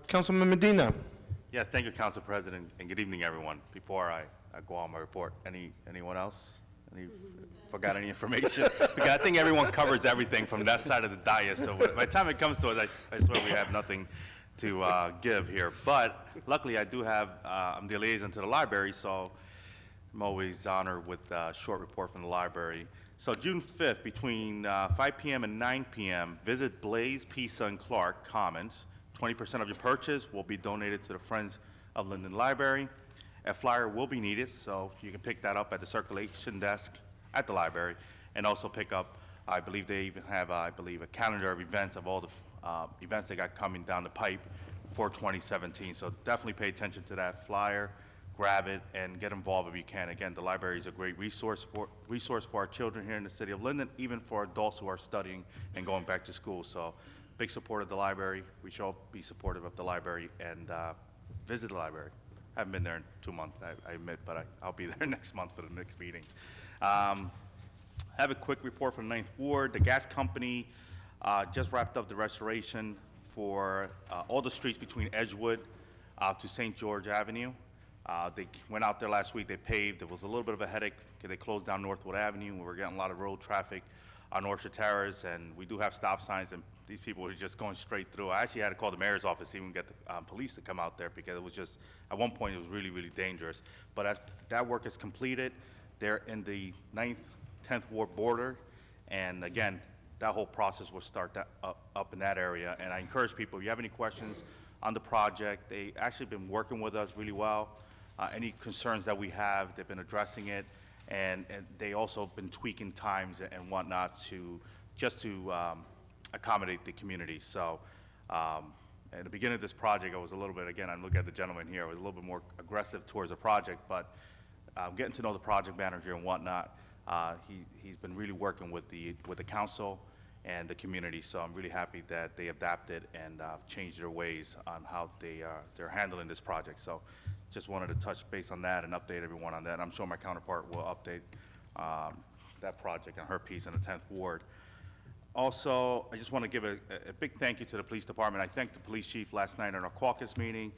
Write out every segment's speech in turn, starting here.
Councilman Medina. Yes, thank you, Council President, and good evening, everyone. Before I go on my report, anyone else? Forgot any information? Because I think everyone covers everything from that side of the dais, so by the time it comes to us, I swear we have nothing to give here. But luckily, I do have, I'm the liaison to the library, so I'm always honored with a short report from the library. So June 5th, between 5 p.m. and 9 p.m., visit Blaze Pizza and Clark Commons. 20% of your purchase will be donated to the Friends of Linden Library. A flyer will be needed, so you can pick that up at the circulation desk at the library, and also pick up, I believe they even have, a calendar of events of all the events they got coming down the pipe for 2017. So definitely pay attention to that flyer, grab it, and get involved if you can. Again, the library is a great resource for our children here in the city of Linden, even for adults who are studying and going back to school. So big support of the library. We should all be supportive of the library and visit the library. I haven't been there in 2 months, I admit, but I'll be there next month for the next meeting. I have a quick report from the 9th Ward. The gas company just wrapped up the restoration for all the streets between Edgewood to St. George Avenue. They went out there last week, they paved. It was a little bit of a headache because they closed down Northwood Avenue. We were getting a lot of road traffic on Orchard Terrace, and we do have stop signs, and these people were just going straight through. I actually had to call the mayor's office to even get the police to come out there, because it was just, at one point, it was really, really dangerous. But as that work is completed, they're in the 9th, 10th Ward border, and again, that whole process will start up in that area. And I encourage people, if you have any questions on the project, they actually been working with us really well. Any concerns that we have, they've been addressing it, and they also been tweaking times and whatnot to accommodate the community. So at the beginning of this project, I was a little bit, again, I'm looking at the gentleman here, I was a little bit more aggressive towards the project, but getting to know the project manager and whatnot, he's been really working with the council and the community. So I'm really happy that they adapted and changed their ways on how they're handling this project. So just wanted to touch base on that and update everyone on that. I'm sure my counterpart will update that project and her piece in the 10th Ward. Also, I just want to give a big thank you to the police department. I thanked the police chief last night in our caucus meeting.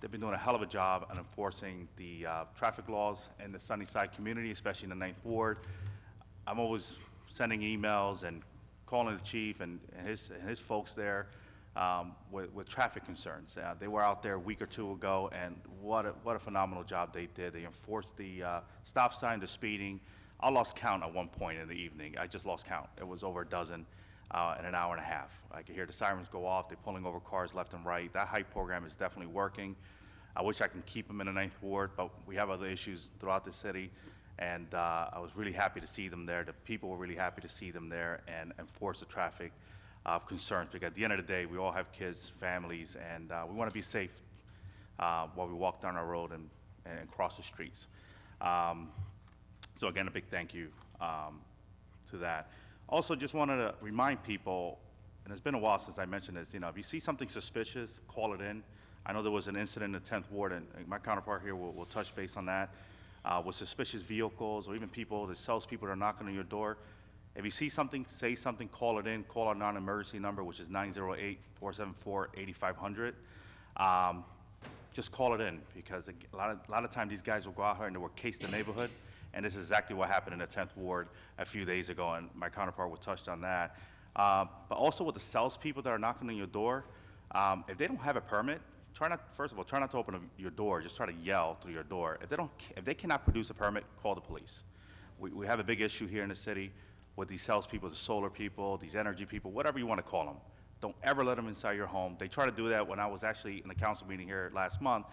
They've been doing a hell of a job on enforcing the traffic laws in the Sunnyside community, especially in the 9th Ward. I'm always sending emails and calling the chief and his folks there with traffic concerns. They were out there a week or two ago, and what a phenomenal job they did. They enforced the stop sign, the speeding. I lost count at one point in the evening. I just lost count. It was over a dozen in an hour and a half. I could hear the sirens go off. They're pulling over cars left and right. That HIPE program is definitely working. I wish I can keep them in the 9th Ward, but we have other issues throughout the city, and I was really happy to see them there. The people were really happy to see them there and enforce the traffic concerns, because at the end of the day, we all have kids, families, and we want to be safe while we walk down our road and cross the streets. So again, a big thank you to that. Also, just wanted to remind people, and it's been a while since I mentioned this, if you see something suspicious, call it in. I know there was an incident in the 10th Ward, and my counterpart here will touch base on that, with suspicious vehicles or even people, the salespeople that are knocking on your door. If you see something, say something, call it in, call our non-emergency number, which is 908-474-8500. Just call it in, because a lot of times these guys will go out here and they will case the neighborhood, and this is exactly what happened in the 10th Ward a few days ago, and my counterpart will touch on that. But also with the salespeople that are knocking on your door, if they don't have a permit, first of all, try not to open your door, just try to yell through your door. If they cannot produce a permit, call the police. We have a big issue here in the city with these salespeople, the solar people, these energy people, whatever you want to call them. Don't ever let them inside your home. They try to do that when I was actually in the council meeting here last month,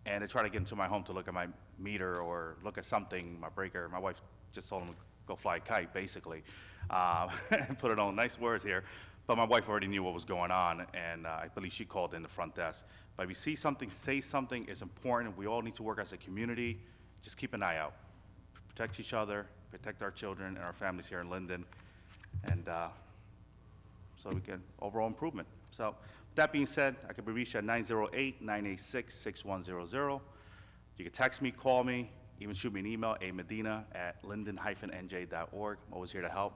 and they try to get into my home to look at my meter or look at something, my breaker. My wife just told them to go fly a kite, basically, and put it on nice words here. But my wife already knew what was going on, and I believe she called in the front desk. But if you see something, say something. It's important. We all need to work as a community. Just keep an eye out. Protect each other, protect our children and our families here in Linden, and so we can overall improvement. So with that being said, I can be reached at 908-986-6100. You can text me, call me, even shoot me an email, Medina@linden-nj.org. I'm always here to help.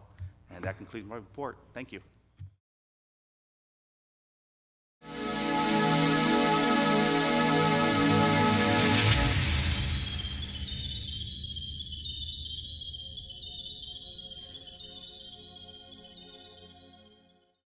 And that concludes my report. Thank you.